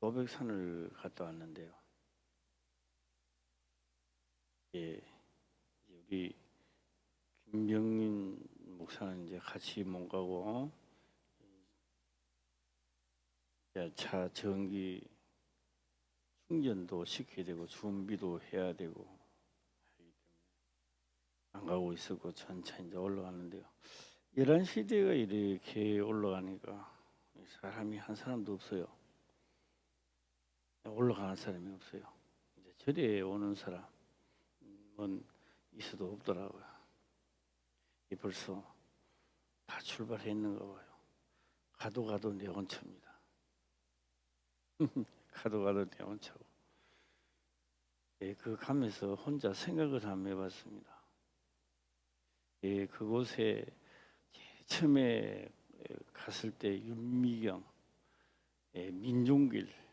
고백산을 갔다 왔는데요. 예, 우리 김병민 목사는 이제 같이 못 가고 이제 차 전기 충전도 시켜야 되고 준비도 해야 되고 하기 때문에 안 가고 있었고 천천히 이제 올라가는데요. 11시대가 이렇게 올라가니까 사람이 한 사람도 없어요. 올라가는 사람이 없어요. 이제 절에 오는 사람은 있어도 없더라고요. 벌써 다 출발했는가 봐요. 가도 내 혼처입니다. 가도 내 혼처고. 그 가면서 혼자 생각을 한번 해봤습니다. 그곳에 제일 처음에 갔을 때 윤미경 민종길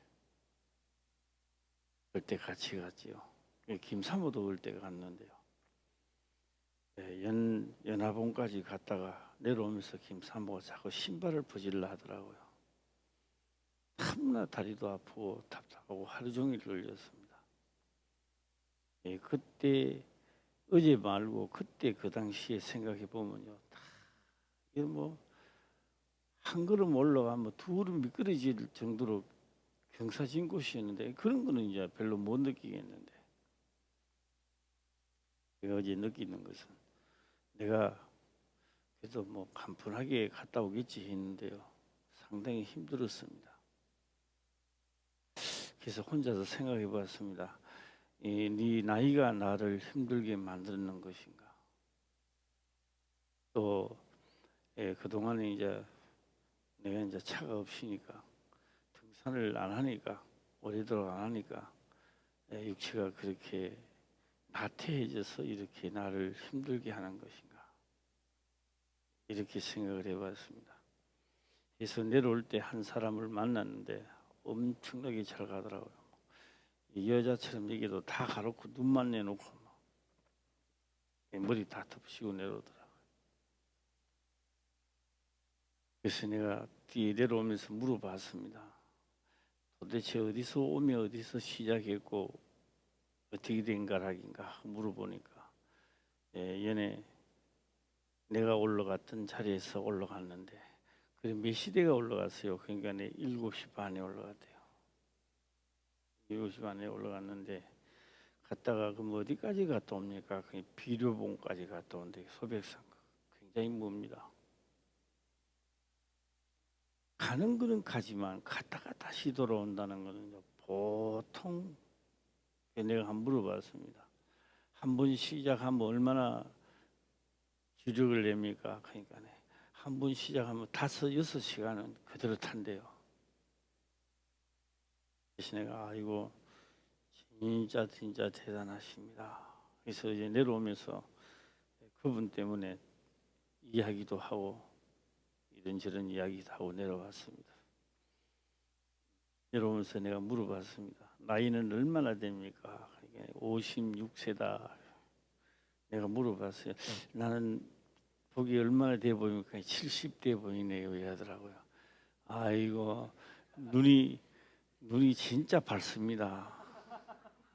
그때 같이 갔지요. 김사모도 그때 갔는데요. 연화봉까지 갔다가 내려오면서 김사모가 자꾸 신발을 벗으려 하더라고요. 참나 다리도 아프고 답답하고 하루 종일 걸렸습니다. 그때 어제 말고 그때 그 당시에 생각해 보면요, 이게 뭐 한 걸음 올라가면 두 걸음 미끄러질 정도로 경사진 곳이었는데 그런 거는 이제 별로 못 느끼겠는데, 제가 어제 느끼는 것은 내가 그래도 뭐 간편하게 갔다 오겠지 했는데요, 상당히 힘들었습니다. 그래서 혼자서 생각해 봤습니다. 네 나이가 나를 힘들게 만드는 것인가? 또 그동안에 이제 내가 이제 차가 없으니까 등산을 안 하니까 오래도록 안 하니까 육체가 그렇게 나태해져서 이렇게 나를 힘들게 하는 것인가? 이렇게 생각을 해봤습니다. 그래서 내려올 때 한 사람을 만났는데 엄청나게 잘 가더라고요. 이 여자처럼 여기도 다 가놓고 눈만 내놓고 머리 다 덮으시고 내려오더라고요. 그래서 내가 뒤에 내려오면서 물어봤습니다. 도대체 어디서 오며 어디서 시작했고 어떻게 된 가락인가 물어보니까 연애 내가 올라갔던 자리에서 올라갔는데 그래 몇 시대가 올라갔어요. 그러니까 7시 반에 올라갔대요. 7시 반에 올라갔는데 갔다가 그럼 어디까지 갔다 옵니까? 그 비료봉까지 갔다 온대. 소백산 굉장히 멉니다. 가는 거는 가지만 갔다가 다시 돌아온다는 거는 보통 내가 한번 물어봤습니다. 한 번 시작하면 얼마나 주력을 냅니까? 그러니까 한 번 시작하면 5-6시간은 그대로 탄대요. 그래서 내가 아이고 진짜 대단하십니다. 그래서 이제 내려오면서 그분 때문에 이야기도 하고 이런저런 이야기도 하고 내려왔습니다. 내려오면서 내가 물어봤습니다. 나이는 얼마나 됩니까? 56세다. 내가 물어봤어요. 나는 보기 얼마나 돼 보입니까? 70대 보이네요. 이러더라고요. 아이고 눈이 진짜 밝습니다.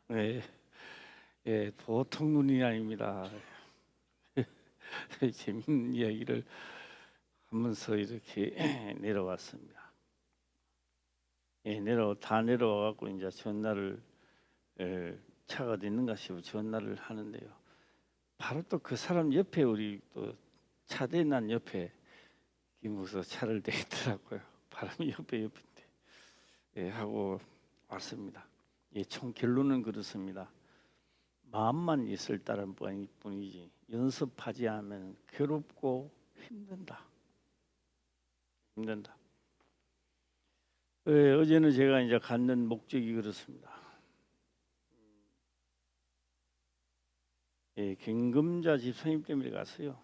네, 보통 눈이 아닙니다. 재밌는 이야기를 하면서 이렇게 내려왔습니다. 다 내려와갖고 이제 전날을 차가 어디 있는가 싶어 전날을 하는데요. 바로 또 그 사람 옆에 우리 또 차대난 옆에 김무서 차를 대더라고요. 바람이 옆인데 하고 왔습니다. 총 결론은 그렇습니다. 마음만 있을 따른 뿐이지 연습하지 않으면 괴롭고 힘든다. 어제는 제가 이제 갖는 목적이 그렇습니다. 경금자 집사님 때문에 갔어요.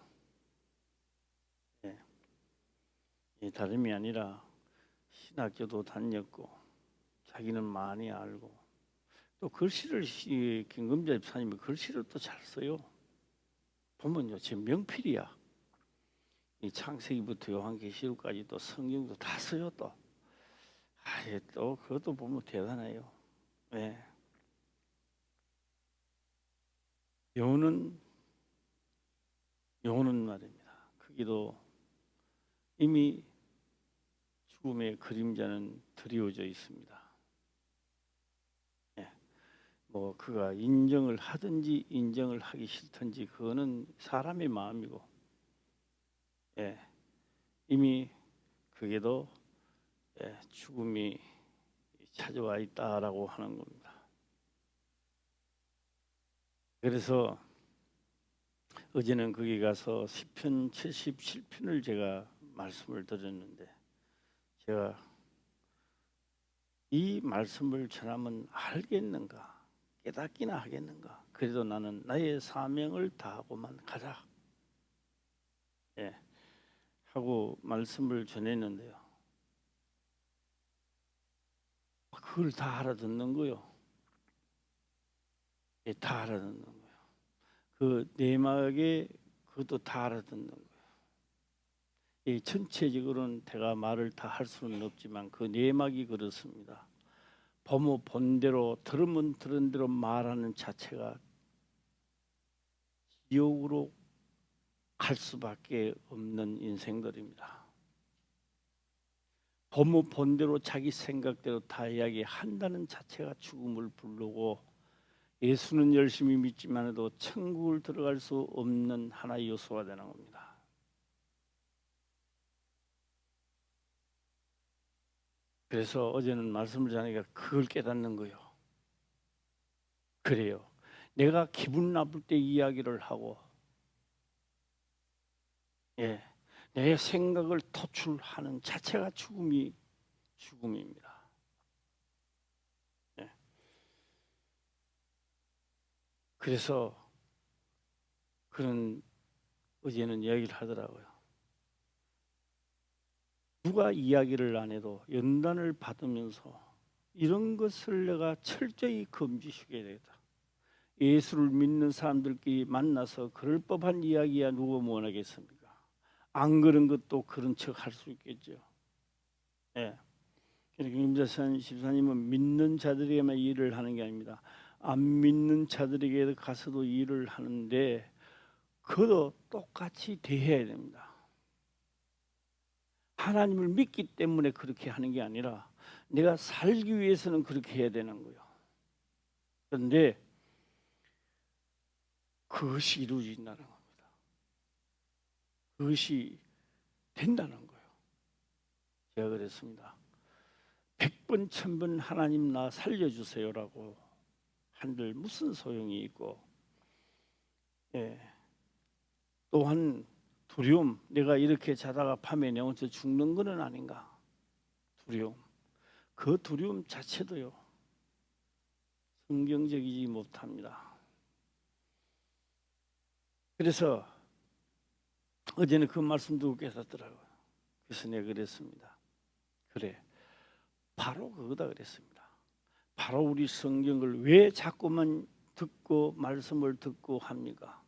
다름이 아니라 신학교도 다녔고 자기는 많이 알고 또 글씨를 경금자 집사님이 글씨를 또 잘 써요. 보면요, 제 명필이야. 이 창세기부터 요한계시록까지 또 성경도 다 써요. 또 예, 또 그것도 보면 대단해요. 예. 영혼은 말입니다. 크기도 이미 죽음의 그림자는 드리워져 있습니다. 예. 뭐 그가 인정을 하든지 인정을 하기 싫든지 그거는 사람의 마음이고, 예. 이미 그게도 죽음이 찾아와 있다라고 하는 겁니다. 그래서 어제는 거기 가서 시편 77편을 제가 말씀을 드렸는데, 제가 이 말씀을 전하면 알겠는가, 깨닫기나 하겠는가, 그래도 나는 나의 사명을 다하고만 가자, 예, 하고 말씀을 전했는데요, 그걸 다 알아듣는 거요. 예, 다 알아듣는 거예요. 그 내막에 그것도 다 알아듣는 거예요. 이 전체적으로는 제가 말을 다 할 수는 없지만 그 내막이 그렇습니다. 보면 본대로, 들으면 들은 대로 말하는 자체가 지옥으로 갈 수밖에 없는 인생들입니다. 보면 본대로 자기 생각대로 다 이야기한다는 자체가 죽음을 부르고, 예수는 열심히 믿지만 해도 천국을 들어갈 수 없는 하나의 요소가 되는 겁니다. 그래서 어제는 말씀을 전하니까 그걸 깨닫는 거예요. 그래요. 내가 기분 나쁠 때 이야기를 하고, 예, 내 생각을 토출하는 자체가 죽음입니다. 예. 그래서 그런 어제는 이야기를 하더라고요. 누가 이야기를 안 해도 연단을 받으면서 이런 것을 내가 철저히 금지시켜야 되겠다. 예수를 믿는 사람들끼리 만나서 그럴 법한 이야기야 누가 원하겠습니까? 안 그런 것도 그런 척 할 수 있겠죠. 예. 그러니까 임자선 집사님은 믿는 자들에게만 일을 하는 게 아닙니다. 안 믿는 자들에게 가서도 일을 하는데 그도 똑같이 대해야 됩니다. 하나님을 믿기 때문에 그렇게 하는 게 아니라 내가 살기 위해서는 그렇게 해야 되는 거예요. 그런데 그것이 이루어진다는 겁니다. 그것이 된다는 거예요. 제가 그랬습니다. 100번 1000번 하나님 나 살려주세요라고 한들 무슨 소용이 있고, 예. 또한 두려움, 내가 이렇게 자다가 밤에 내원쳐 죽는 것은 아닌가, 두려움, 그 두려움 자체도요 성경적이지 못합니다. 그래서 어제는 그 말씀 듣고 깨닫더라고요. 그래서 내가 그랬습니다. 그래, 바로 그거다 그랬습니다. 바로 우리 성경을 왜 자꾸만 듣고 말씀을 듣고 합니까?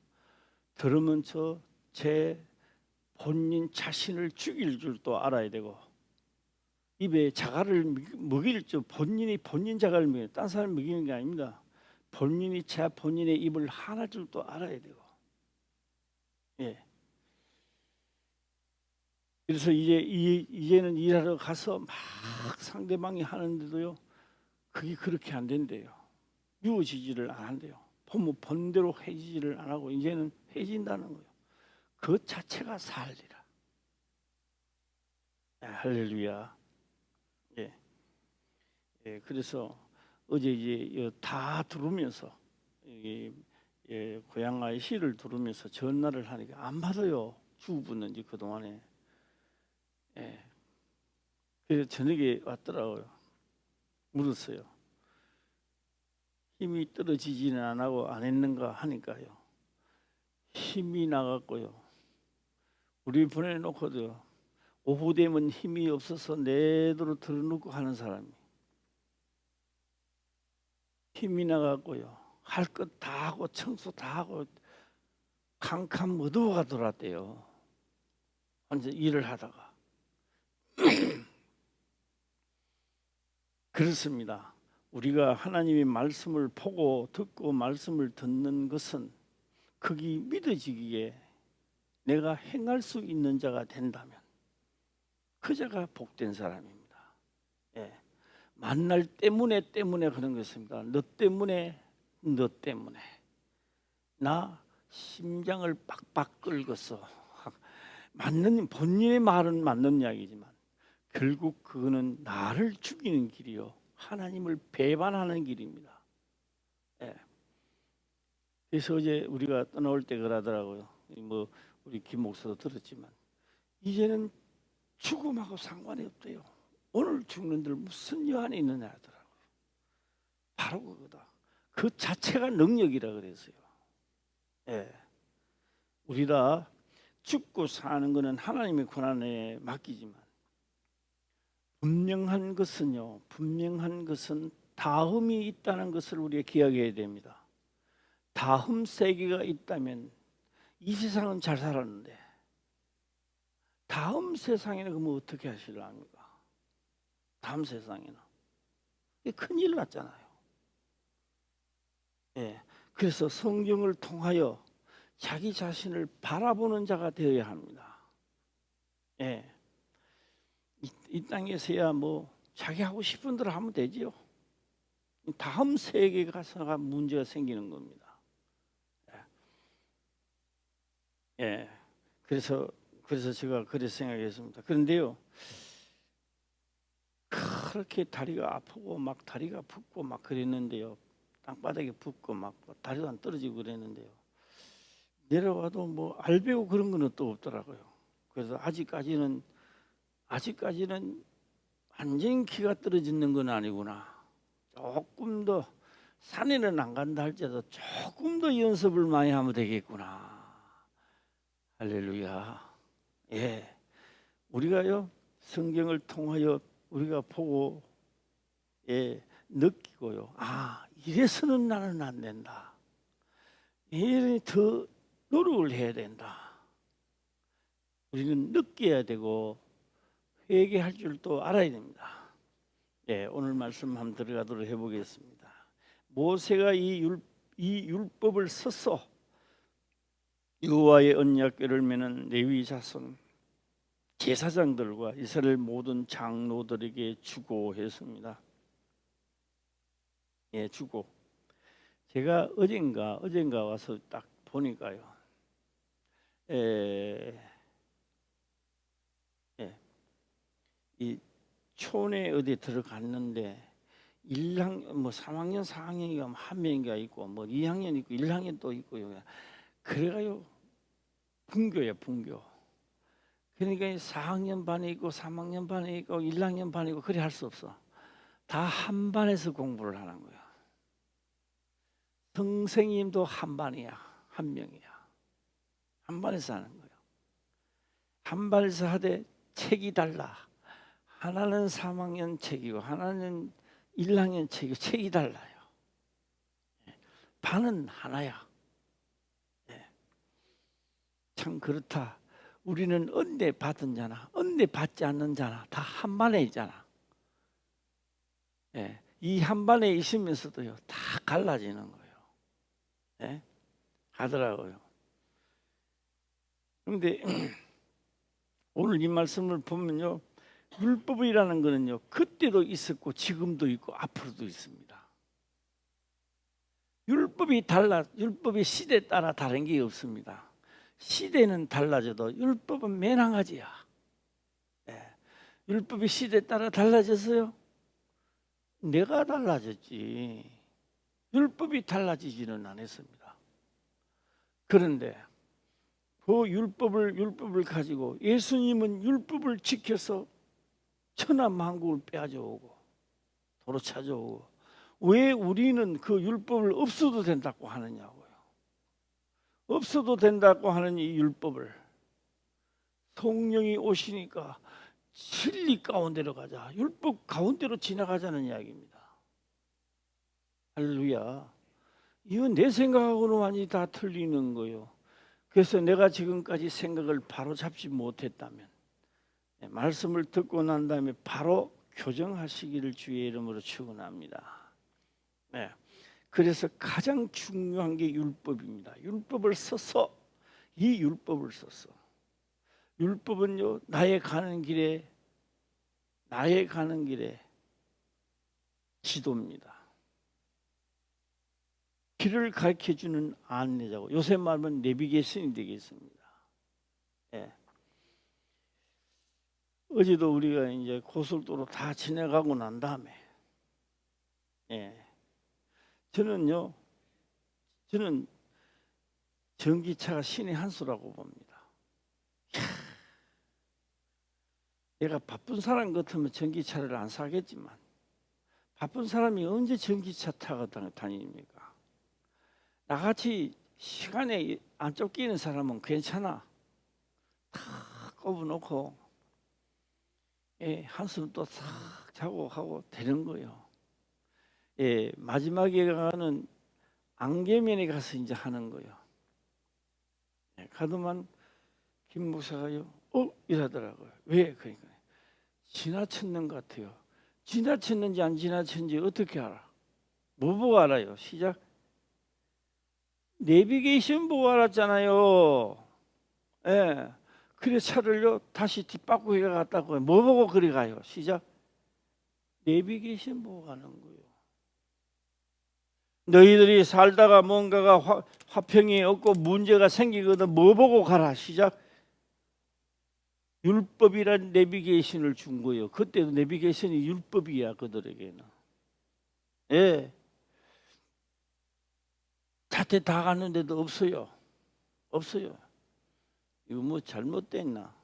들으면서 제 본인 자신을 죽일 줄도 알아야 되고, 입에 자갈을 먹일 줄 본인이 본인 자갈을 먹여요. 딴 사람 먹이는 게 아닙니다. 본인이 본인의 입을 하나 줄도 알아야 되고, 예. 그래서 이제는 일하러 가서 막 상대방이 하는데도요, 그게 그렇게 안 된대요. 이루어지지를 안 한대요. 보면 본대로 해지지를 안 하고 이제는 해진다는 거예요. 그 자체가 살리라. 할렐루야. 예. 예. 그래서 어제 이제 다 들으면서 고향의 시를 들으면서 전화를 하니까 안 받아요. 주부는지 그 동안에. 예. 그래서 저녁에 왔더라고요. 물었어요. 힘이 떨어지지는 안 하고 안 했는가 하니까요. 힘이 나갔고요. 우리 보내놓고도 오후 되면 힘이 없어서 내도로 들어놓고 하는 사람이 힘이 나갔고요. 할 것 다 하고 청소 다 하고 캄캄 어두워가 돌았대요. 혼자 일을 하다가 그렇습니다. 우리가 하나님의 말씀을 보고 듣고 말씀을 듣는 것은 그게 믿어지기에 내가 행할 수 있는 자가 된다면 그 자가 복된 사람입니다. 예. 만날 때문에 그런 것입니다. 너 때문에 나 심장을 빡빡 긁었어. 맞는 본인의 말은 맞는 이야기지만 결국 그거는 나를 죽이는 길이요, 하나님을 배반하는 길입니다. 예. 그래서 어제 우리가 떠나올 때 그러더라고요. 뭐 우리 김 목사도 들었지만 이제는 죽음하고 상관이 없대요. 오늘 죽는들 무슨 여한이 있느냐 하더라고요. 바로 그거다. 그 자체가 능력이라 그랬어요. 예. 우리 다 죽고 사는 것은 하나님의 권한에 맡기지만 분명한 것은 다음이 있다는 것을 우리가 기억해야 됩니다. 다음 세계가 있다면 이 세상은 잘 살았는데 다음 세상에는 그러면 어떻게 하실랍니까? 다음 세상에는 큰일 났잖아요. 예. 그래서 성경을 통하여 자기 자신을 바라보는 자가 되어야 합니다. 예. 이 땅에서야 뭐 자기 하고 싶은 대로 하면 되지요. 다음 세계에 가서가 문제가 생기는 겁니다. 예. 그래서 제가 그렇게 생각했습니다. 그런데요, 그렇게 다리가 아프고 막 다리가 붓고 막 그랬는데요, 땅바닥에 붓고 막 다리도 안 떨어지고 그랬는데요, 내려와도 뭐 알배고 그런 거는 또 없더라고요. 그래서 아직까지는 완전히 기가 떨어지는 건 아니구나. 조금 더 산에는 안 간다 할지라도 조금 더 연습을 많이 하면 되겠구나. 할렐루야. 예, 우리가요 성경을 통하여 우리가 보고 느끼고요. 이래서는 나는 안 된다. 이래 더 노력을 해야 된다. 우리는 느껴야 되고 회개할 줄도 알아야 됩니다. 오늘 말씀 한번 들어가도록 해보겠습니다. 모세가 이 율법을 써서 여호와의 언약궤를 매는 레위 자손 제사장들과 이스라엘 모든 장로들에게 주고 했습니다. 주고. 제가 어젠가 와서 딱 보니까요, 이 촌에 어디 들어갔는데 3학년 4학년이가 한 명인가 있고 뭐 2학년 있고 1학년 또 있고요. 그래가요 분교야 분교. 그러니까 4학년 반에 있고 3학년 반에 있고 1학년 반에 있고 그래 할 수 없어. 다 한 반에서 공부를 하는 거야. 선생님도 한 반이야, 한 명이야. 한 반에서 하는 거예요. 한 반에서 하되 책이 달라. 하나는 3학년 책이고 하나는 1학년 책이고 책이 달라요. 반은 하나야. 참 그렇다. 우리는 은혜 받은 자나 은혜 받지 않는 자나 다 한 반에 있잖아. 이 한 반에 있으면서도요 다 갈라지는 거예요. 하더라고요. 그런데 오늘 이 말씀을 보면요, 율법이라는 거는요 그때도 있었고 지금도 있고 앞으로도 있습니다. 율법이 시대에 따라 다른 게 없습니다. 시대는 달라져도 율법은 맨 한 가지야. 율법이 시대에 따라 달라졌어요? 내가 달라졌지 율법이 달라지지는 않았습니다. 그런데 그 율법을 가지고 예수님은 율법을 지켜서 천하만국을 빼앗아오고 도로 찾아오고, 왜 우리는 그 율법을 없어도 된다고 하느냐고요. 없어도 된다고 하는 이 율법을 성령이 오시니까 진리 가운데로 가자, 율법 가운데로 지나가자는 이야기입니다. 할렐루야. 이건 내 생각하고는 완전히 다 틀리는 거예요. 그래서 내가 지금까지 생각을 바로 잡지 못했다면, 말씀을 듣고 난 다음에 바로 교정하시기를 주의 이름으로 축원합니다. 네. 그래서 가장 중요한 게 율법입니다. 율법을 써서 이 율법을 써서 율법은요 나의 가는 길에 지도입니다. 길을 가르쳐주는 안내자고 요새 말하면 내비게이션이 되겠습니다. 예. 어제도 우리가 이제 고속도로 다 지나가고 난 다음에 저는 전기차가 신의 한 수라고 봅니다. 내가 바쁜 사람 같으면 전기차를 안 사겠지만 바쁜 사람이 언제 전기차 타고 다닙니까? 나같이 시간에 안 쫓기는 사람은 괜찮아. 다 꼽아놓고 한숨 또 싹 자고 하고 되는 거예요. 마지막에 가는 안개면에 가서 이제 하는 거예요. 가더만 김 목사가요. 이러더라고요. 왜? 그러니까 지나쳤는 것 같아요. 지나쳤는지 안 지나쳤는지 어떻게 알아? 뭐 보고 알아요? 시작. 내비게이션 보고 알았잖아요. 그래 차를요 다시 뒷바퀴에 갔다고 뭐 보고 그리 가요? 시작. 내비게이션 보고 가는 거예요. 너희들이 살다가 뭔가가 화평이 없고 문제가 생기거든 뭐 보고 가라? 시작. 율법이란 내비게이션을 준 거예요. 그때도 내비게이션이 율법이야 그들에게는. 자태 다 갔는데도 없어요. 이거 뭐 잘못됐나?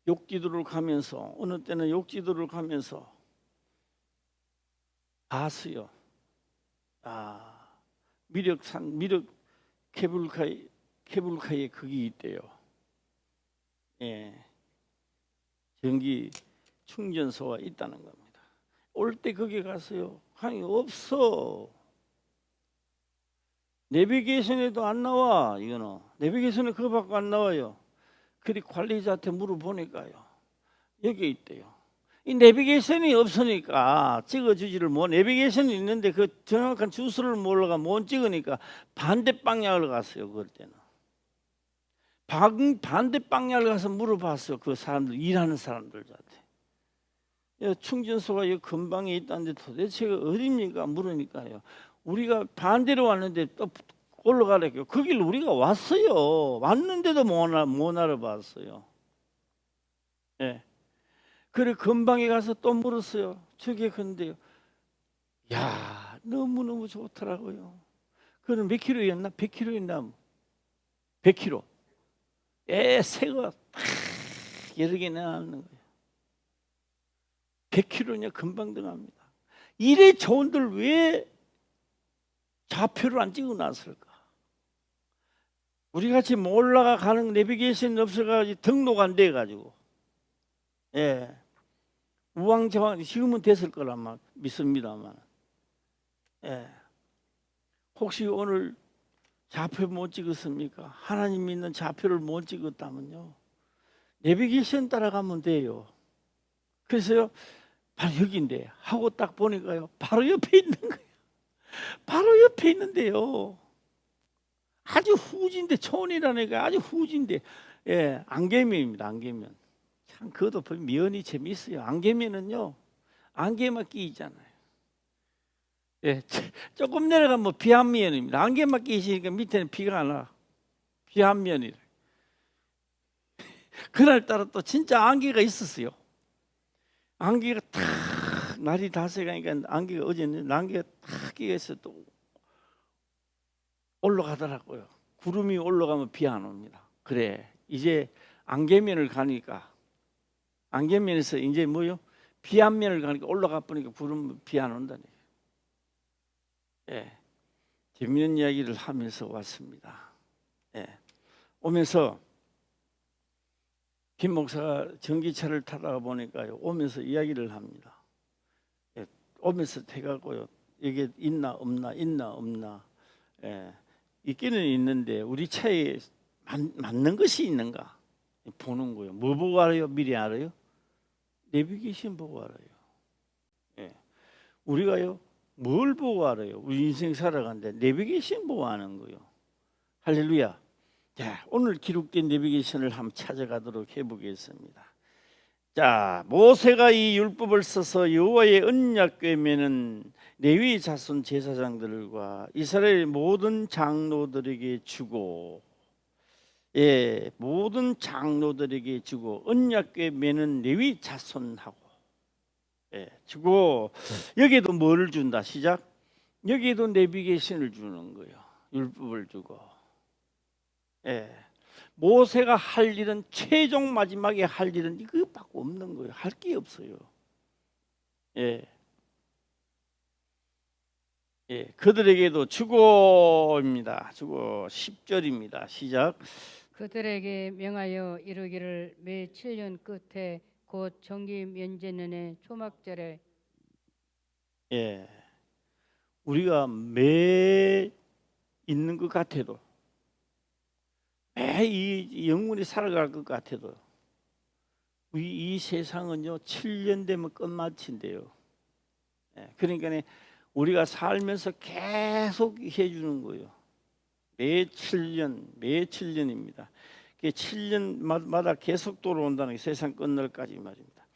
욕지도를 가면서 어느 때는 욕지도를 가면서 봤어요. 미륵 케불카에 거기 있대요. 전기 충전소가 있다는 겁니다. 올 때 거기 갔어요. 아니 없어. 내비게이션에도 안 나와. 이거는 내비게이션에 그거밖에 안 나와요. 그리 관리자한테 물어보니까요. 여기 있대요. 이 내비게이션이 없으니까 찍어주지를 못. 내비게이션이 있는데 그 정확한 주소를 몰라가 못 찍으니까 반대 방향을 갔어요. 그럴 때는 반대 방향을 가서 물어봤어요. 그 사람들 일하는 사람들한테. 충전소가 이 근방에 있다는데 도대체 어디입니까? 물으니까요. 우리가 반대로 왔는데 또 올라가래요. 그 길 우리가 왔어요. 왔는데도 못 알아봤어요. 그래 근방에 가서 또 물었어요. 저게 근데요. 야 너무너무 좋더라고요. 그는 몇 킬로였나? 100킬로였나? 100킬로. 새가 여러 개 나왔는 거예요. 100킬로냐 금방 들어갑니다. 이래 좋은들 왜 좌표를 안 찍어놨을까? 우리같이 몰라가 가는 내비게이션이 없어가지고 등록 안 돼가지고 우왕좌왕 지금은 됐을 거란 믿습니다만 혹시 오늘 좌표 못 찍었습니까? 하나님 믿는 좌표를 못 찍었다면요 내비게이션 따라가면 돼요. 그래서요 바로 여기인데 하고 딱 보니까요 바로 옆에 있는 거예요. 바로 옆에 있는데요 아주 후진데 촌이라니까 아주 후진데 안개면입니다. 안개면 참 그것도 면이 재미있어요. 안개면은요 안개만 끼잖아요. 조금 내려가면 비안면입니다. 안개만 끼시니까 밑에는 비가 안 와. 비안면이래. 그날따라 또 진짜 안개가 있었어요. 안개가 탁 날이 다 새가니까 안개가 어제는 안개가 탁 끼어서 또 올라가더라고요. 구름이 올라가면 비 안 옵니다. 그래 이제 안개면을 가니까 안개면에서 이제 뭐요? 비안면을 가니까 올라가 보니까 구름 비 안 온다니. 재미있는 이야기를 하면서 왔습니다. 오면서 김 목사가 전기차를 타다가 보니까요 오면서 이야기를 합니다. 오면서 해가고요 이게 있나 없나 있기는 있는데 우리 차에 맞는 것이 있는가? 보는 거예요. 뭐 보고 알아요? 미리 알아요? 내비게이션 보고 알아요. 예. 우리가요, 뭘 보고 알아요? 우리 인생 살아가는데 내비게이션 보고 아는 거예요. 할렐루야. 자, 오늘 기록된 내비게이션을 한번 찾아가도록 해보겠습니다. 자, 모세가 이 율법을 써서 여호와의 언약궤면은 레위 자손 제사장들과 이스라엘 모든 장로들에게 주고, 예, 모든 장로들에게 주고, 언약궤면은 레위 자손하고, 예, 주고, 여기에도 뭐를 준다? 시작. 여기에도 내비게이션을 주는 거예요. 율법을 주고. 예. 모세가 할 일은, 최종 마지막에 할 일은 이것밖에 없는 거예요. 할 게 없어요. 예. 예. 그들에게도 주고입니다. 주고 10절입니다. 시작. 그들에게 명하여 이르기를 매 7년 끝에 곧 정기 면제년의 초막절에. 예. 우리가 매 있는 것 같아도, 매 이 영혼이 살아갈 것 같아도, 이 세상은요 7년 되면 끝마친대요. 예. 그러니까 우리가 살면서 계속 해주는 거예요. 매 7년입니다. 7년마다 계속 돌아온다는 게 세상 끝날까지 말입니다.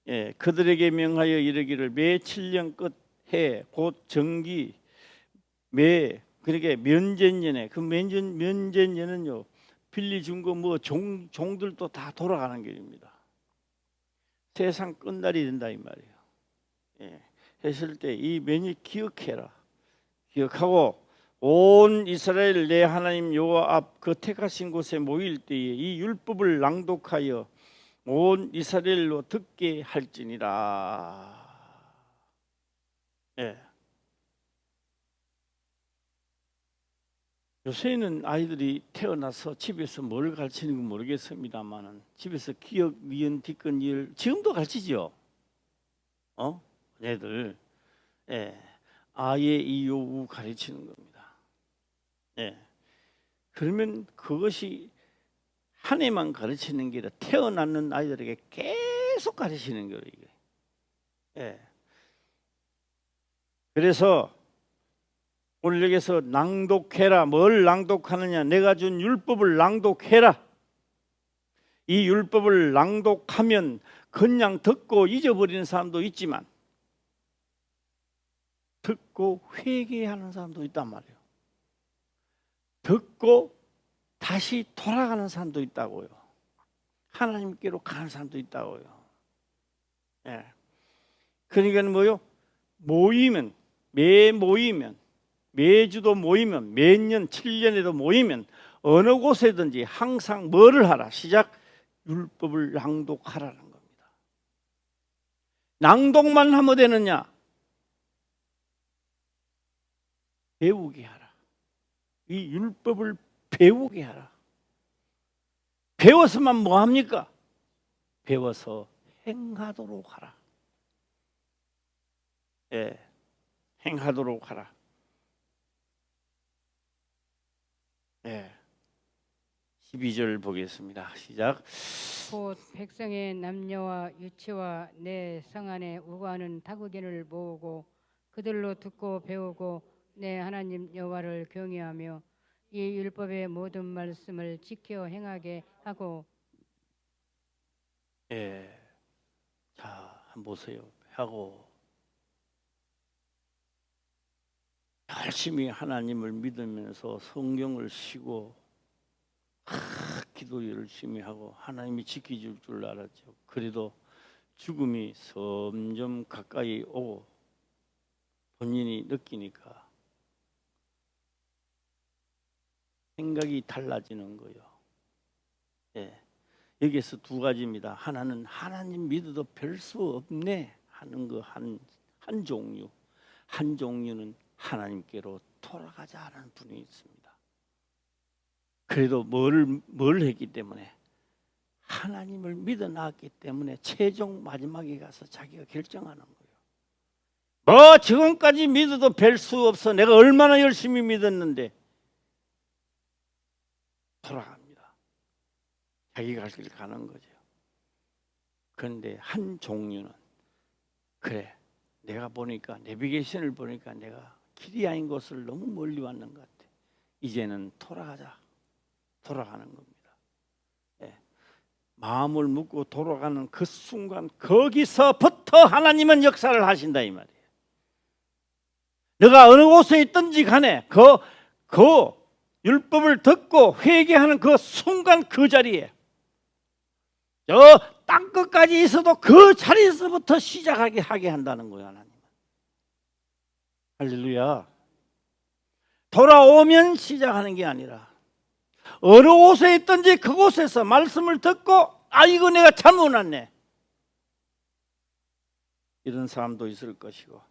예, 그들에게 명하여 이르기를 매 7년 끝해 곧 정기 매, 그러니까 면제년에, 그 면제년은요 빌리 준 거 뭐 종들도 다 돌아가는 길입니다. 세상 끝날이 된다 이 말이에요. 예, 했을 때 이 면이 기억해라. 기억하고 온 이스라엘 내 하나님 여호와 앞 그 택하신 곳에 모일 때에 이 율법을 낭독하여 온 이스라엘로 듣게 할지니라. 예. 요새는 아이들이 태어나서 집에서 뭘 가르치는 건 모르겠습니다만은 집에서 기억, 니은, 뒷건, 이을 지금도 가르치죠. 애들. 예. 아예 이요우 가르치는 겁니다. 예. 그러면 그것이 한 해만 가르치는 게 아니라 태어나는 아이들에게 계속 가르치는 거예요. 이게. 예. 그래서 오늘 여기서 낭독해라. 뭘 낭독하느냐? 내가 준 율법을 낭독해라. 이 율법을 낭독하면 그냥 듣고 잊어버리는 사람도 있지만 듣고 회개하는 사람도 있단 말이에요. 듣고 다시 돌아가는 사람도 있다고요. 하나님께로 가는 사람도 있다고요. 예. 그러니까 뭐요? 매주도 모이면, 매년 7년에도 모이면 어느 곳에든지 항상 뭐를 하라? 시작. 율법을 낭독하라는 겁니다. 낭독만 하면 되느냐? 배우게 하라. 이 율법을 배우게 하라. 배워서만 뭐 합니까? 배워서 행하도록 하라. 예, 행하도록 하라. 예, 12절 보겠습니다. 시작. 곧 백성의 남녀와 유치와 내 성 안에 우거하는 타국인을 모으고 그들로 듣고 배우고 내 하나님 여호와를 경외하며 이 율법의 모든 말씀을 지켜 행하게 하고. 예, 자, 한번 보세요. 하고 열심히 하나님을 믿으면서 성경을 쉬고 기도 열심히 하고 하나님이 지켜줄 줄 알았죠. 그래도 죽음이 점점 가까이 오고 본인이 느끼니까 생각이 달라지는 거예요. 예. 여기에서 두 가지입니다. 하나는 하나님 믿어도 별 수 없네 하는 거 한 종류. 한 종류는 하나님께로 돌아가자라는 분이 있습니다. 그래도 뭘 했기 때문에 하나님을 믿어 나왔기 때문에 최종 마지막에 가서 자기가 결정하는 거예요. 뭐 지금까지 믿어도 별 수 없어. 내가 얼마나 열심히 믿었는데. 돌아갑니다. 자기 갈 길 가는 거죠. 그런데 한 종류는 그래, 내가 보니까 내비게이션을 보니까 내가 길이 아닌 곳을 너무 멀리 왔는 것 같아. 이제는 돌아가자. 돌아가는 겁니다. 예. 마음을 묻고 돌아가는 그 순간 거기서부터 하나님은 역사를 하신다 이 말이에요. 너가 어느 곳에 있든지 간에 그 율법을 듣고 회개하는 그 순간 그 자리에 저 땅끝까지 있어도 그 자리에서부터 시작하게 하게 한다는 거예요. 하나님. 할렐루야. 돌아오면 시작하는 게 아니라 어느 곳에 있든지 그곳에서 말씀을 듣고 이거 내가 잘못 왔네 이런 사람도 있을 것이고,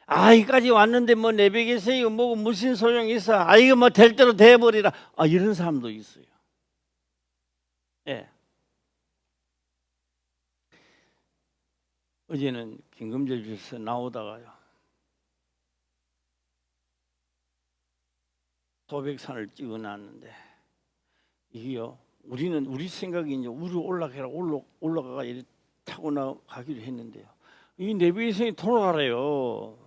여기까지 왔는데 뭐 내비게이션이 뭐고 무슨 소용이 있어, 이거 뭐 될 대로 돼버리라, 이런 사람도 있어요. 예. 어제는 김금재 집에서 나오다가요, 도백산을 찍어놨는데 이게요, 우리 생각이 이제 위로 올라가가 이렇게 타고 나가기로 했는데요, 이 내비게이션이 돌아가래요.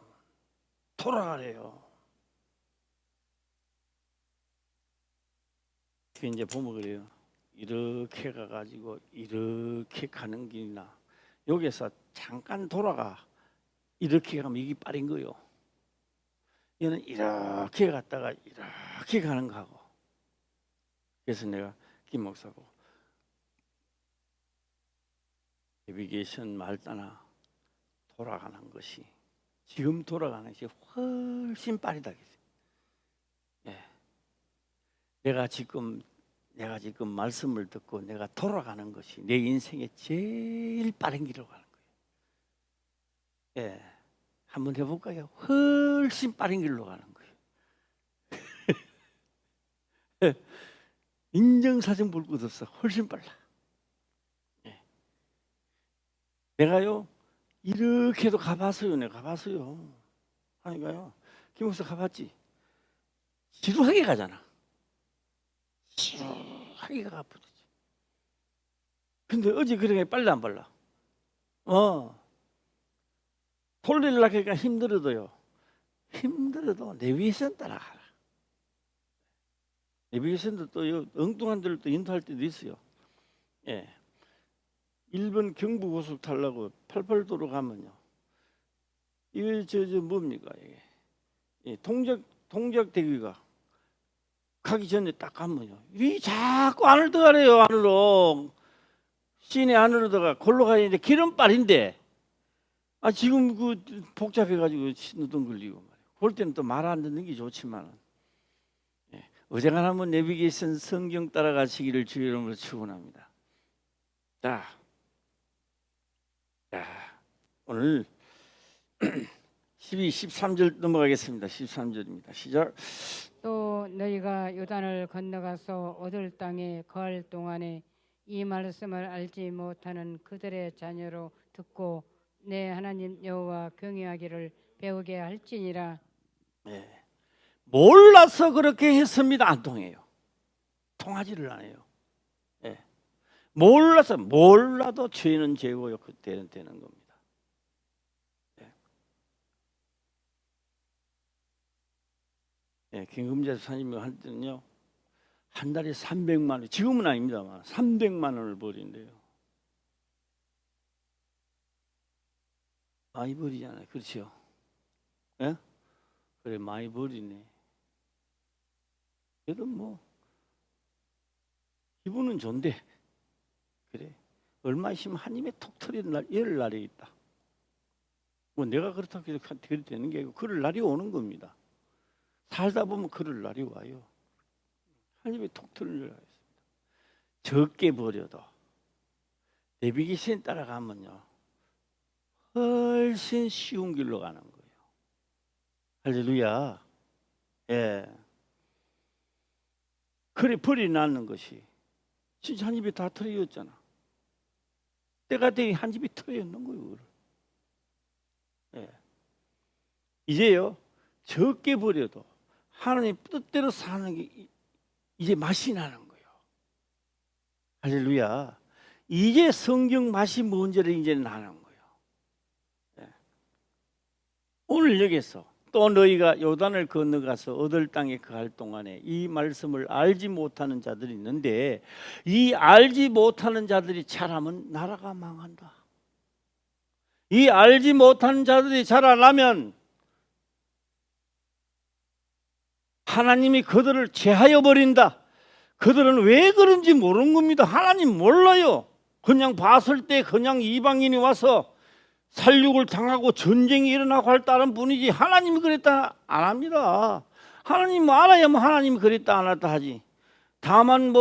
이제 보면 그래요. 이렇게 가가지고 이렇게 가는 길이나 여기서 잠깐 돌아가 이렇게 가면 이게 빠른 거요. 얘는 이렇게 갔다가 이렇게 가는 거하고. 그래서 내가 김 목사고 내비게이션 말따나 돌아가는 것이, 지금 돌아가는 것이 훨씬 빠르다. 예. 내가 지금 말씀을 듣고 내가 돌아가는 것이 내 인생의 제일 빠른 길로 가는 거예요. 예. 한번 해볼까요? 훨씬 빠른 길로 가는 거예요. 인정사정 볼 것 없어. 훨씬 빨라. 예. 내가요 이렇게도 가봤어요. 내가 가봤어요. 하니까요, 김 목사 가봤지? 지루하게 가잖아. 지루하게 가버리지. 근데 어제 그렇게 빨리 안 빨라. 돌리려고 하니까 힘들어도 내비게이션 따라가라. 내비게이션도 또 엉뚱한 데를 또 인도할 때도 있어요. 예. 일본 경부고속 타려고 88도로 가면요, 이게 저 뭡니까 이게 동작대교가 가기 전에 딱 가면요, 이 자꾸 안으로 들어가래요. 안으로 시내 안으로 들어가. 골로 가야 되는데 기름빨인데 지금 그 복잡해가지고 신호등 걸리고 말이에요. 그럴 때는 또 말 안 듣는 게 좋지만, 예. 어제간하면 내비게이션 성경 따라가시기를 주의 이름으로 축원합니다. 자, 오늘 12, 13절 넘어가겠습니다. 13절입니다. 시작. 또 너희가 요단을 건너가서 얻을 땅에 거할 동안에 이 말씀을 알지 못하는 그들의 자녀로 듣고 내 하나님 여호와 경외하기를 배우게 할지니라. 네. 몰라서 그렇게 했습니다. 안 통해요. 통하지를 않아요. 네. 몰라도 죄는 죄고 그때는 되는 겁니다. 네. 네. 김금재 사님이 할 때는요, 한 달에 300만 원, 지금은 아닙니다만 300만 원을 버린대요. 많이 버리잖아요. 그렇죠? 예? 그래, 많이 버리네. 그래도 뭐 기분은 좋은데, 그래, 얼마 있으면 한 입에 톡 터지는 날, 이럴 날이 있다. 뭐 내가 그렇다고 해서 그렇게 되는 게 아니고 그럴 날이 오는 겁니다. 살다 보면 그럴 날이 와요. 한 입에 톡 터지는 날이 있습니다. 적게 버려도 내비게이션 따라가면요, 훨씬 쉬운 길로 가는 거예요. 할렐루야. 예. 그래, 버려놨는 것이 진짜 한 입에 다 털어였잖아. 때가 되니 한 입에 털어였는 거예요. 예. 이제요, 적게 버려도 하나님 뜻대로 사는 게 이제 맛이 나는 거예요. 할렐루야. 이제 성경 맛이 뭔지를 이제는 아는 거예요. 예. 오늘 여기서 또 너희가 요단을 건너가서 얻을 땅에 거할 동안에 이 말씀을 알지 못하는 자들이 있는데, 이 알지 못하는 자들이 자라면 나라가 망한다. 이 알지 못하는 자들이 자라나면 하나님이 그들을 제하여 버린다. 그들은 왜 그런지 모르는 겁니다. 하나님 몰라요. 그냥 봤을 때 그냥 이방인이 와서 살육을 당하고 전쟁이 일어나고 할 따른 뿐이지, 하나님이 그랬다 안 합니다. 하나님 뭐 알아야 뭐 하나님이 그랬다 안 했다 하지. 다만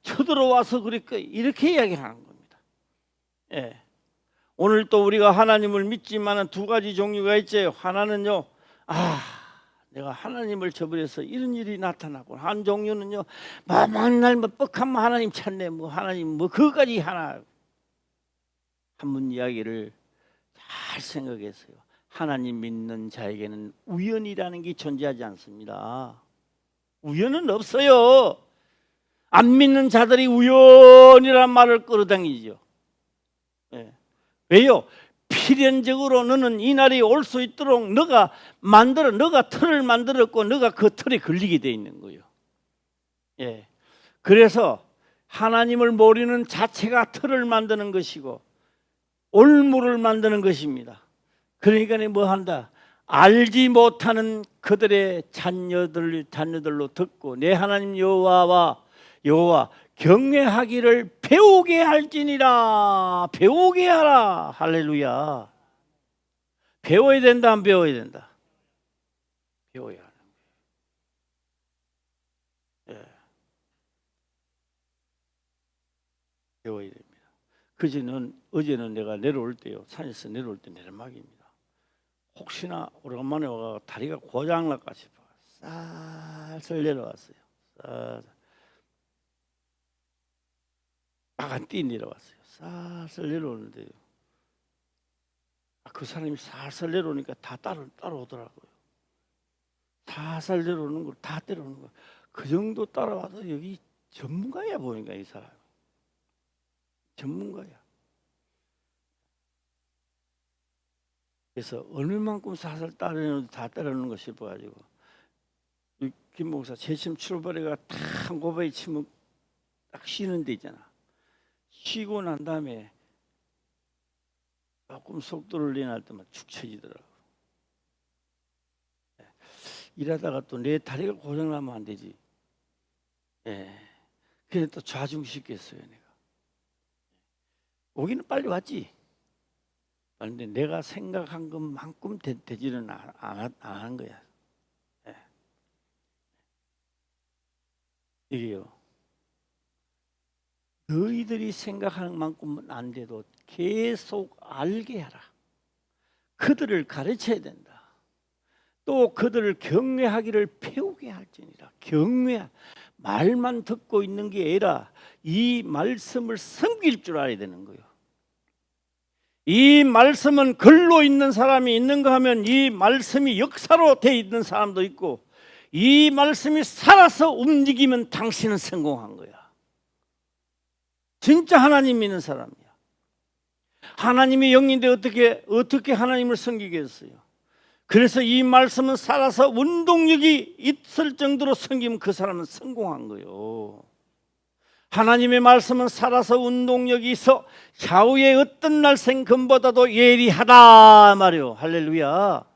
쳐들어와서 그랬까 이렇게 이야기하는 겁니다. 예. 오늘 또 우리가 하나님을 믿지만은 두 가지 종류가 있죠. 하나는요, 내가 하나님을 저버려서 이런 일이 나타나고, 한 종류는요, 맨날 뻑하면 하나님 찾네, 하나님 그거까지 하나. 한문 이야기를 잘 생각했어요. 하나님 믿는 자에게는 우연이라는 게 존재하지 않습니다. 우연은 없어요. 안 믿는 자들이 우연이란 말을 끌어당기죠. 예. 왜요? 필연적으로 너는 이 날이 올 수 있도록 너가 틀을 만들었고 너가 그 틀에 걸리게 돼 있는 거예요. 예. 그래서 하나님을 모르는 자체가 틀을 만드는 것이고 올무를 만드는 것입니다. 그러니까 뭐 한다? 알지 못하는 그들의 자녀들로 듣고 내 하나님 여호와 경외하기를 배우게 할지니라. 배우게 하라. 할렐루야. 배워야 된다, 안 배워야 된다? 배워야 하는 거예요. 예. 배워야 됩니다. 어제는 내가 내려올 때요, 산에서 내려올 때 내리막입니다. 혹시나 오랜만에 와가 다리가 고장날까 싶어 쌀쌀 내려왔어요. 빨간 띠 내려왔어요. 쌀쌀 내려오는데요, 그 사람이 살살 내려오니까 다 따라오더라고요. 살살 내려오는 걸 다 따라오는 거. 그 정도 따라와도 여기 전문가야 보니까 이 사람 전문가야. 그래서 얼마만큼 살살 따라오는데 다 따라오는 거 싶어가지고, 김 목사 제심 출발해가 딱 한고바위 치면 딱 쉬는 데 있잖아. 쉬고 난 다음에 조금 속도를 내할 때만 축 처지더라고. 일하다가 또 내 다리가 고장나면 안 되지. 그래서 또 좌중시켰어요. 내가 오기는 빨리 왔지. 그런데 내가 생각한 것만큼 되지는 안 한 거야. 이게요, 너희들이 생각하는 만큼은 안 돼도 계속 알게 하라. 그들을 가르쳐야 된다. 또 그들을 경외하기를 배우게 할지니라. 말만 듣고 있는 게 아니라 이 말씀을 섬길 줄 알아야 되는 거예요. 이 말씀은 글로 있는 사람이 있는가 하면 이 말씀이 역사로 돼 있는 사람도 있고, 이 말씀이 살아서 움직이면 당신은 성공한 거야. 진짜 하나님 믿는 사람이야. 하나님의 영인데 어떻게 하나님을 섬기겠어요? 그래서 이 말씀은 살아서 운동력이 있을 정도로 섬기면 그 사람은 성공한 거예요. 하나님의 말씀은 살아서 운동력이 있어 좌우의 어떤 날생금보다도 예리하다 말이요. 할렐루야.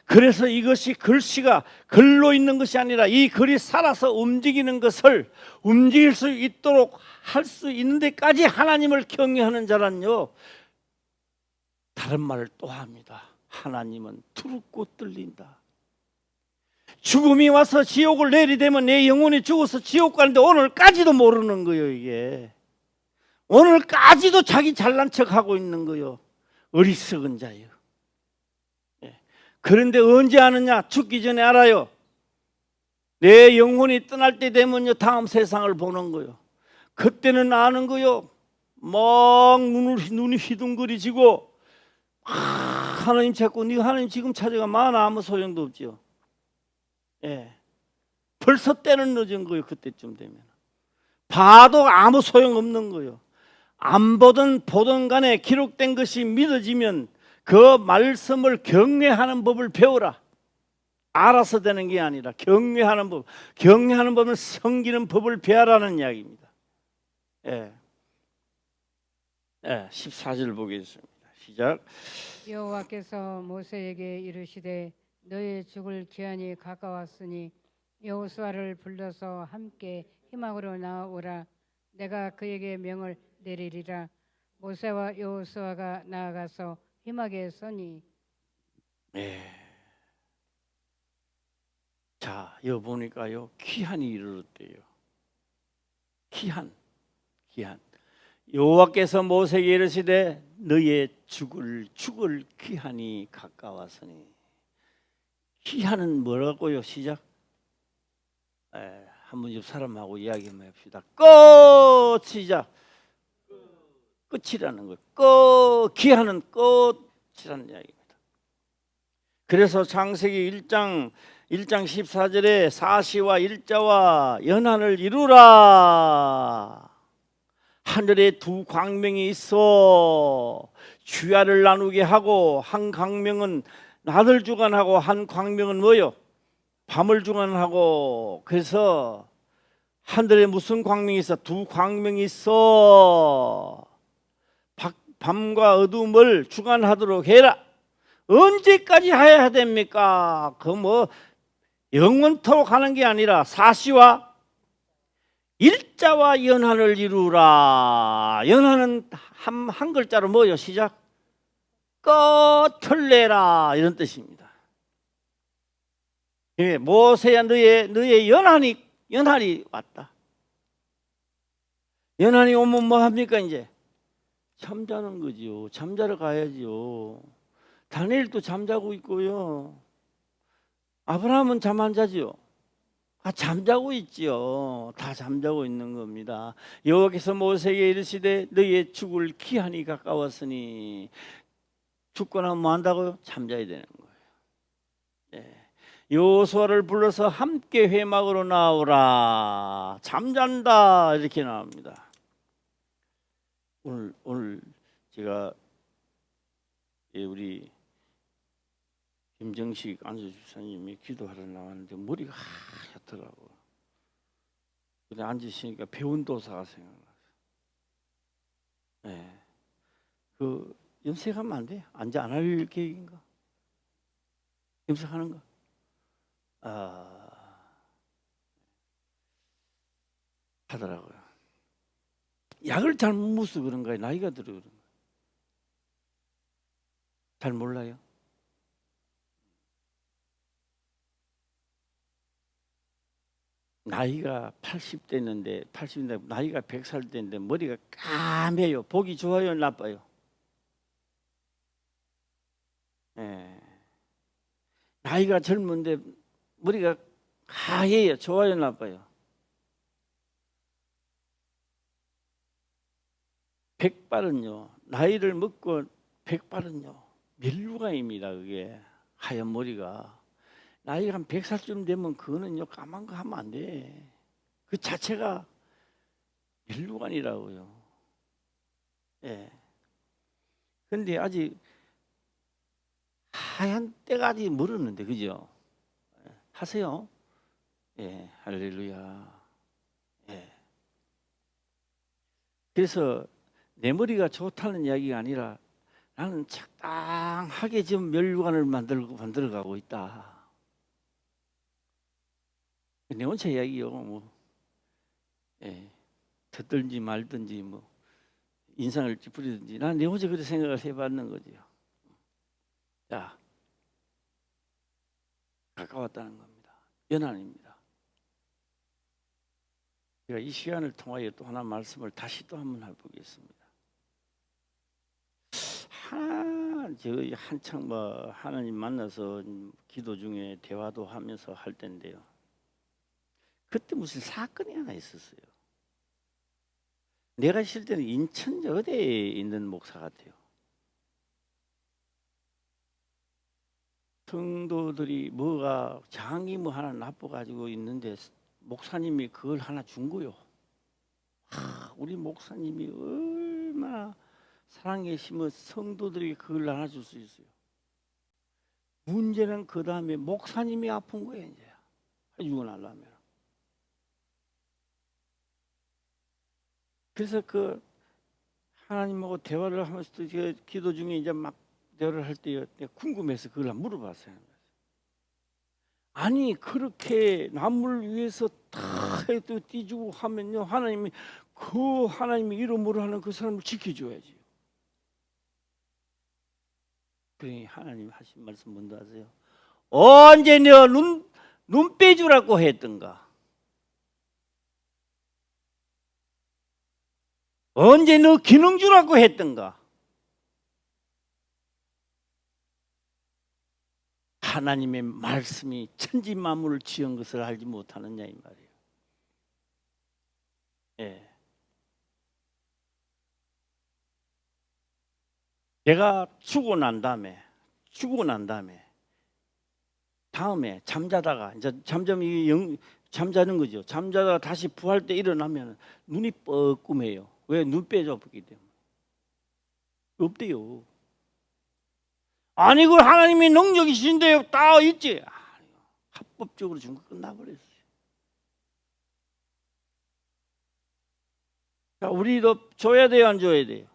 그래서 이것이 글씨가 글로 있는 것이 아니라 이 글이 살아서 움직이는 것을 움직일 수 있도록 할 수 있는 데까지 하나님을 경외하는 자란요, 다른 말을 또 합니다. 하나님은 두렵고 떨린다. 죽음이 와서 지옥을 내리되면 내 영혼이 죽어서 지옥 가는데 오늘까지도 모르는 거예요. 이게 오늘까지도 자기 잘난 척하고 있는 거예요. 어리석은 자예요. 그런데 언제 아느냐? 죽기 전에 알아요. 내 영혼이 떠날 때 되면요, 다음 세상을 보는 거예요. 그때는 아는 거예요. 막 눈이 휘둥그리지고 하나님 찾고, 네 하나님 지금 찾아가 많아 아무 소용도 없죠. 벌써 때는 늦은 거예요. 그때쯤 되면 봐도 아무 소용없는 거예요. 안 보든 보든 간에 기록된 것이 믿어지면 그 말씀을 경외하는 법을 배우라. 알아서 되는 게 아니라 경외하는 법. 경외하는 법은 섬기는 법을 배우라는 이야기입니다. 예. 14절 보겠습니다. 시작. 여호와께서 모세에게 이르시되 너의 죽을 기한이 가까웠으니 여호수아를 불러서 함께 희망으로 나아오라. 내가 그에게 명을 내리리라. 모세와 여호수아가 나아가서 희막에 서니. 예. 자, 여기 보니까요, 기한이 이르렀대요. 기한. 여호와께서 모세에게 이르시되 너의 죽을 기한이 가까웠으니. 기한은 뭐라고요? 시작. 한번 옆 사람하고 이야기 한번 합시다. 시작. 끝이라는 거예요. 기한은 끝이라는 이야기입니다. 그래서 창세기 1장 14절에 사시와 일자와 연한을 이루라. 하늘에 두 광명이 있어 주야를 나누게 하고 한 광명은 낮을 주관하고 한 광명은 뭐요? 밤을 주관하고. 그래서 하늘에 무슨 광명이 있어? 두 광명이 있어. 밤과 어둠을 주관하도록 해라. 언제까지 해야 됩니까? 그 뭐 영원토록 하는 게 아니라 사시와 일자와 연한을 이루라. 연한은 한 글자로 뭐요? 시작. 끝을 내라, 이런 뜻입니다. 예, 모세야 너의 연한이 왔다. 연한이 오면 뭐 합니까? 이제 잠자는 거지요. 잠자러 가야지요. 다니엘도 잠자고 있고요. 아브라함은 잠 안 자지요. 잠자고 있지요. 다 잠자고 있는 겁니다. 여호와께서 모세에게 이르시되 너의 죽을 기한이 가까웠으니. 죽고 나면 뭐 한다고요? 잠자야 되는 거예요. 예. 여호수아를 불러서 함께 회막으로 나오라. 잠잔다, 이렇게 나옵니다. 오늘 제가 우리 김정식 안수집사님이 기도하러 나왔는데 머리가 하얗더라고요. 근데 앉으시니까 배운 도사가 생각나서. 네. 그 염색하면 안 돼? 안 할 계획인가? 염색하는 거? 하더라고요. 약을 잘 못 먹어서 그런가요? 나이가 들어 그런가요? 잘 몰라요. 나이가 80대인데 나이가 100살 때인데 머리가 까매요. 보기 좋아요, 나빠요? 예. 나이가 젊은데 머리가 하얘요. 좋아요, 나빠요? 백발은요, 나이를 먹고 백발은요 멸류관입니다. 그게 하얀 머리가 나이가 한 100살쯤 되면 그거는요 까만 거 하면 안 돼. 그 자체가 멸류관이라고요. 예. 근데 아직 하얀 때가 아직 멀었는데, 그죠? 하세요. 예, 할렐루야. 예. 그래서 내 머리가 좋다는 이야기가 아니라 나는 적당하게 지금 멸류관을 만들어가고 있다. 내 혼자 이야기요. 뭐, 예, 듣든지 말든지 뭐 인상을 찌푸리든지 난 내 혼자 그렇게 생각을 해봤는 거지요. 자, 가까웠다는 겁니다. 연한입니다. 제가 이 시간을 통하여 또 하나 말씀을 다시 또 한번 해보겠습니다. 저희 한창 뭐 하나님 만나서 기도 중에 대화도 하면서 할 때인데요. 그때 무슨 사건이 하나 있었어요. 내가 있을 때는 인천 어디에 있는 목사 같아요. 성도들이 뭐가 장이 뭐 하나 나빠 가지고 있는데 목사님이 그걸 하나 준 거요. 우리 목사님이 얼마나 사랑계시면 성도들에게 그걸 나눠줄 수 있어요. 문제는 그 다음에 목사님이 아픈 거예요. 이제 유언하려면. 그래서 그 하나님하고 대화를 하면서 기도 중에 이제 막 대화를 할 때 궁금해서 그걸 물어봤어요. 아니 그렇게 남을 위해서 다 해도 띠주고 하면요, 하나님이 그 하나님의 이름으로 하는 그 사람을 지켜줘야지. 그러니 하나님 하신 말씀 뭔지 아세요? 언제 너 눈 빼주라고 했던가? 언제 너 기능 주라고 했던가? 하나님의 말씀이 천지 만물을 지은 것을 알지 못하느냐 이 말이에요. 예. 내가 죽고 난 다음에 다음에 잠자다가 이제 잠자는 거죠. 잠자다가 다시 부활 때 일어나면 눈이 뻐끔해요. 왜? 눈 빼줘봤기 때문에. 없대요. 아니 그 하나님의 능력이신데요. 다 있지. 합법적으로 준 거 끝나버렸어요. 자, 우리도 줘야 돼요, 안 줘야 돼요?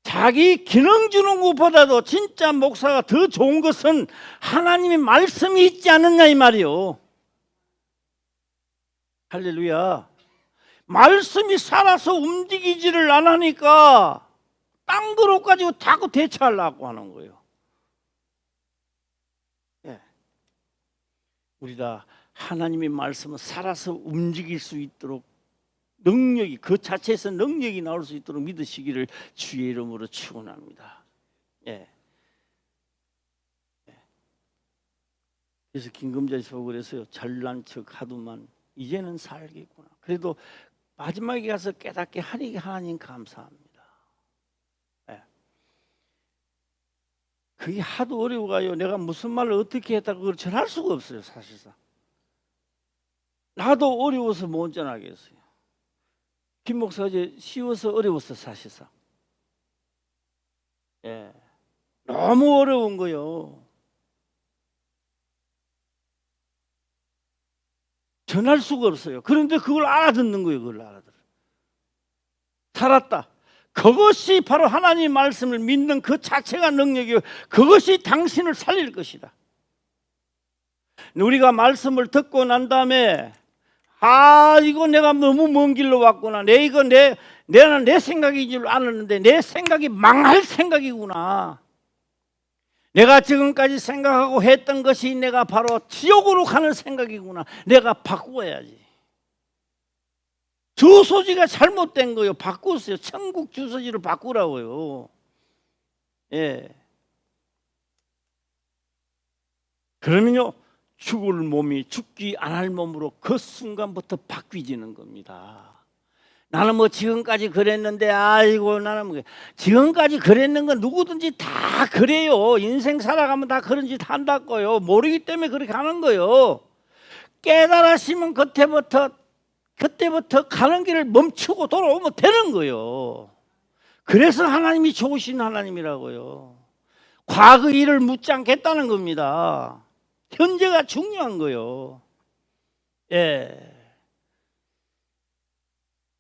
자기 기능 주는 것보다도 진짜 목사가 더 좋은 것은 하나님의 말씀이 있지 않느냐 이 말이요. 할렐루야. 말씀이 살아서 움직이지를 안 하니까 딴 거로 가지고 자꾸 대처하려고 하는 거예요. 예. 우리 다 하나님의 말씀은 살아서 움직일 수 있도록 능력이 그 자체에서 능력이 나올 수 있도록 믿으시기를 주의 이름으로 축원합니다. 예. 예. 그래서 김금자에서 그랬어요. 잘난 척 하더만 이제는 살겠구나. 그래도 마지막에 가서 깨닫게 하니 하나님 감사합니다. 예. 그게 하도 어려워가요. 내가 무슨 말을 어떻게 했다고 그걸 전할 수가 없어요. 사실상 나도 어려워서 못 전하겠어요. 김 목사가 이제 쉬워서 어려웠어 사실상. 예, 너무 어려운 거요. 전할 수가 없어요. 그런데 그걸 알아듣는 거예요. 그걸 알아들어. 살았다. 그것이 바로 하나님 말씀을 믿는 그 자체가 능력이요. 그것이 당신을 살릴 것이다. 우리가 말씀을 듣고 난 다음에 이거 내가 너무 먼 길로 왔구나. 내는 내 생각인 줄 알았는데 내 생각이 망할 생각이구나. 내가 지금까지 생각하고 했던 것이 내가 바로 지옥으로 가는 생각이구나. 내가 바꾸어야지. 주소지가 잘못된 거예요. 바꾸세요. 천국 주소지를 바꾸라고요. 예. 그러면요, 죽을 몸이 죽지 않을 몸으로 그 순간부터 바뀌지는 겁니다. 나는 뭐 지금까지 그랬는데 아이고 나는 뭐 지금까지 그랬는 건 누구든지 다 그래요. 인생 살아가면 다 그런 짓 한다고요. 모르기 때문에 그렇게 하는 거예요. 깨달으시면 그때부터 가는 길을 멈추고 돌아오면 되는 거예요. 그래서 하나님이 좋으신 하나님이라고요. 과거 일을 묻지 않겠다는 겁니다. 현재가 중요한 거요. 예.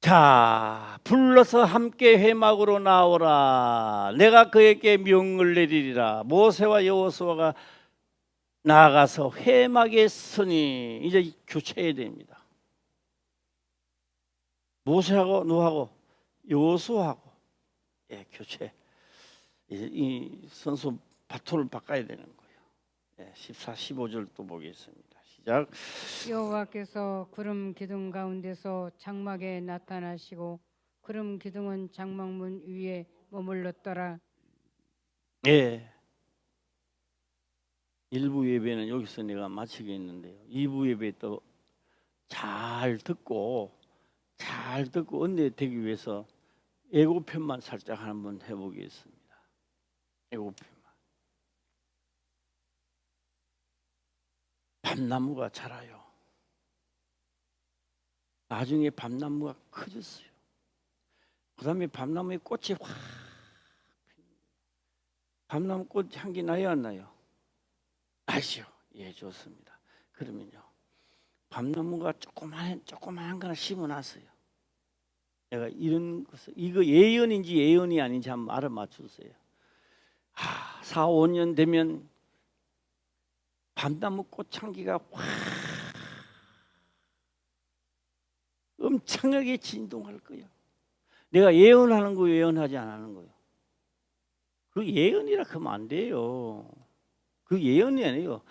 자, 불러서 함께 회막으로 나오라. 내가 그에게 명을 내리리라. 모세와 여호수아가 나아가서 회막에 서니 이제 교체해야 됩니다. 모세하고 누구하고 여호수아하고 교체. 이 선수 바톤을 바꿔야 되는 거예요. 14, 15절 또 보겠습니다. 시작. 여호와께서 구름 기둥 가운데서 장막에 나타나시고 구름 기둥은 장막문 위에 머물렀더라. 예. 1부 예배는 여기서 내가 마치겠는데요. 2부 예배 또 잘 듣고 은혜 되기 위해서 예고편만 살짝 한번 해보겠습니다. 예고편만. 밤나무가 자라요. 나중에 밤나무가 커졌어요. 그 다음에 밤나무에 꽃이 확 피는 거예요. 밤나무 꽃 향기 나요, 안 나요? 나죠. 예, 좋습니다. 그러면요, 밤나무가 조그마한 거나 심어놨어요. 내가 이런 것을, 이거 예언인지 예언이 아닌지 한번 알아맞추세요. 4, 5년 되면 밤나무 꽃향기가 확 엄청나게 진동할 거야. 내가 예언하는 거 예언하지 않는 거예요. 그 예언이라 하면 안 돼요. 그 예언이 아니에요.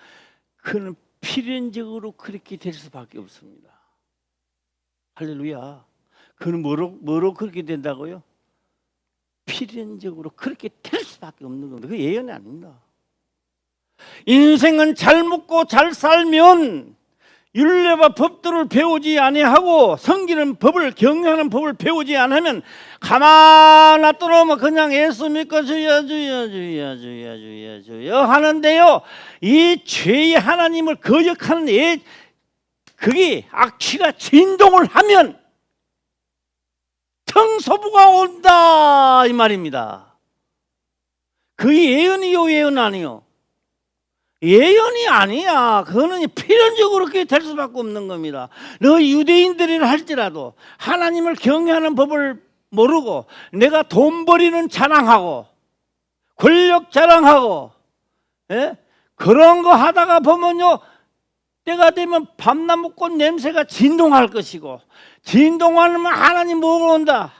그는 필연적으로 그렇게 될 수밖에 없습니다. 할렐루야. 그는 뭐로 그렇게 된다고요? 필연적으로 그렇게 될 수밖에 없는 겁니다. 그 예언이 아닙니다. 인생은 잘 먹고 잘 살면 율례와 법도를 배우지 아니하고 섬기는 법을 경외하는 법을 배우지 않으면 가만 놔두면 그냥 예수 믿고 주여 하는데요, 이 죄의 하나님을 거역하는 그게 악취가 진동을 하면 청소부가 온다 이 말입니다. 그게 예언이요 예언 아니요? 예언이 아니야. 그거는 필연적으로 그렇게 될 수밖에 없는 겁니다. 너 유대인들이라 할지라도 하나님을 경외하는 법을 모르고 내가 돈 버리는 자랑하고 권력 자랑하고, 예? 그런 거 하다가 보면요, 때가 되면 밤나무꽃 냄새가 진동할 것이고, 진동하면 하나님 뭐가 온다?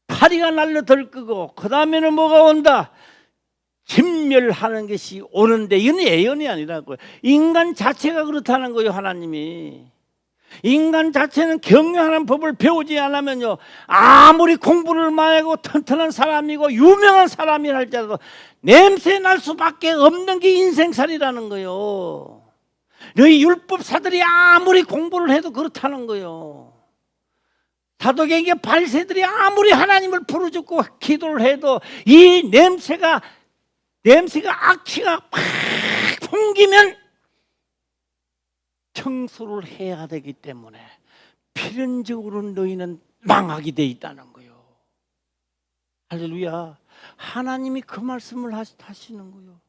파리가 날려 들끄고, 그 다음에는 뭐가 온다? 진멸하는 것이 오는데, 이건 예언이 아니라고요. 인간 자체가 그렇다는 거예요. 하나님이 인간 자체는 경외하는 법을 배우지 않으면요, 아무리 공부를 많이 하고 튼튼한 사람이고 유명한 사람이라 할지라도 냄새 날 수밖에 없는 게 인생살이라는 거예요. 너희 율법사들이 아무리 공부를 해도 그렇다는 거예요. 사도계계 발세들이 아무리 하나님을 부르짖고 기도를 해도 이 냄새가 악취가 팍 풍기면 청소를 해야 되기 때문에 필연적으로 너희는 망하게 돼 있다는 거예요. 할렐루야. 하나님이 그 말씀을 하시는 거예요.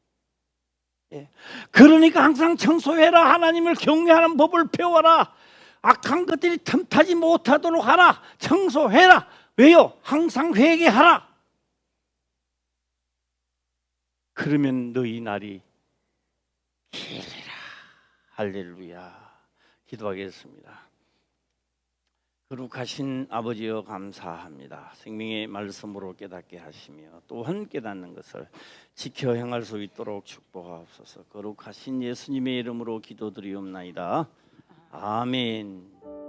예. 그러니까 항상 청소해라. 하나님을 경외하는 법을 배워라. 악한 것들이 틈타지 못하도록 하라. 청소해라. 왜요? 항상 회개하라. 그러면 너희 날이 길리라. 할렐루야. 기도하겠습니다. 거룩하신 아버지여, 감사합니다. 생명의 말씀으로 깨닫게 하시며 또한 깨닫는 것을 지켜 행할 수 있도록 축복하옵소서. 거룩하신 예수님의 이름으로 기도드리옵나이다. 아멘.